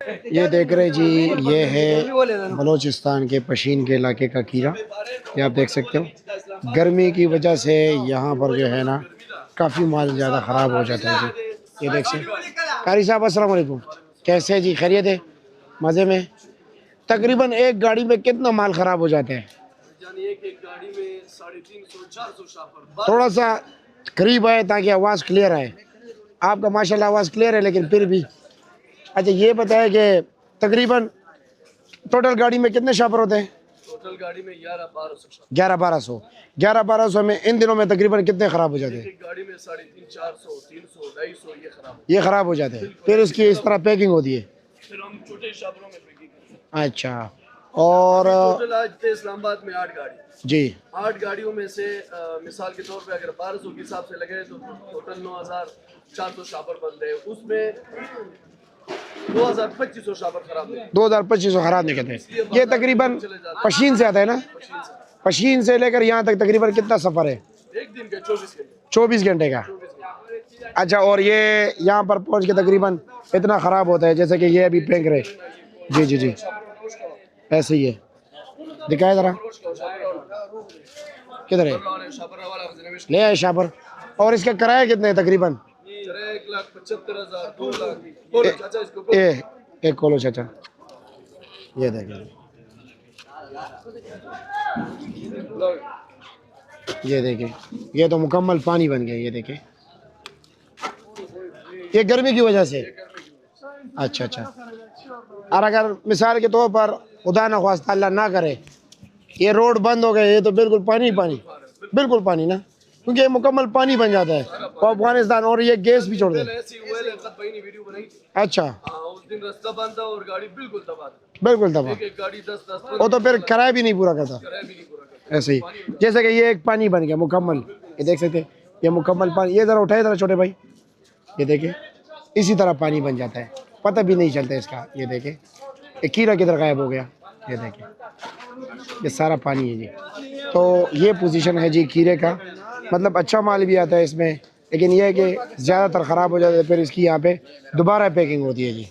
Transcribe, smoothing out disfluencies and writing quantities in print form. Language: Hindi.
ये देख रहे जी, ये है बलूचिस्तान के पशीन के इलाके का खीरा। ये आप देख सकते हो, गर्मी की वजह से यहाँ पर जो है ना काफ़ी माल ज़्यादा ख़राब हो जाता है जी। ये देख सकते कारी साहब, अस्सलाम वालेकुम, कैसे है जी? खैरियत है? मज़े में? तकरीबन एक गाड़ी में कितना माल ख़राब हो जाता है? एक गाड़ी में 350-400 शापर। थोड़ा सा करीब आए ताकि आवाज़ क्लियर आए। आपका माशाल्लाह आवाज़ क्लियर है, लेकिन फिर भी अच्छा ये बताएं कि तकरीबन टोटल गाड़ी में कितने शापर होते हैं? टोटल गाड़ी में 11-1200 11-1200 में इन दिनों में तकरीबन कितने ख़राब हो जाते हैं? एक गाड़ी में 350-400, 300-250 ये ख़राब हो जाते हैं। फिर उसकी इस तरह पैकिंग होती है। फिर हम छोटे शापरों में पैकिंग करते हैं। अच्छा, और टोटल आज थे इस्लामाबाद में 8 गाड़ी जी, 8 गाड़ियों में से मिसाल के तौर पे अगर 1200 के हिसाब से लगे तो टोटल 9400 शापर बनते हैं। उसमें 2250 शापर खराब है। 2250 ख़राब निकलते हैं। ये तकरीबन पशीन से आता है ना? पशीन से लेकर यहाँ तक तकरीबन कितना सफ़र है? एक दिन का 24 घंटे। 24 घंटे का। अच्छा, और ये यहाँ पर पहुँच के तकरीबन इतना ख़राब होता है जैसे कि ये अभी फेंक रहे? जी जी जी, ऐसे ही है। दिखाए ज़रा, किधर है? ले आए शापर। और इसका किराया कितने है तकरीबन? 1,75,000, 2 लाख। एक कोलो चाचा, ये देखें, ये देखें, ये तो मुकम्मल पानी बन गया। ये देखें, ये गर्मी की वजह से। अच्छा अच्छा, और अगर मिसाल के तौर पर खुदा न ख्वास्ता अल्लाह ना करे ये रोड बंद हो गए, ये तो बिल्कुल पानी पानी, बिल्कुल पानी ना, क्योंकि ये मुकम्मल पानी बन जाता है और अफगानिस्तान, और ये गैस भी छोड़ दे। अच्छा, उस दिन रास्ता बंद था और गाड़ी बिल्कुल तबाह, बिल्कुल तबाह। एक गाड़ी 10-10 वो तो फिर किराया भी नहीं पूरा करता। ऐसे ही जैसे कि ये एक पानी बन गया मुकम्मल। ये देख सकते हैं, ये मुकम्मल पानी। ये ज़रा उठाए ज़रा छोटे भाई, ये देखें, इसी तरह पानी बन जाता है, पता भी नहीं चलता इसका। ये देखें, ये कीड़ा किधर गायब हो गया। ये देखें, ये सारा पानी है जी। तो ये पोजीशन है जी खीरे का। मतलब अच्छा माल भी आता है इसमें, लेकिन यह है कि ज़्यादातर ख़राब हो जाता है, फिर इसकी यहाँ पे दोबारा पैकिंग होती है जी।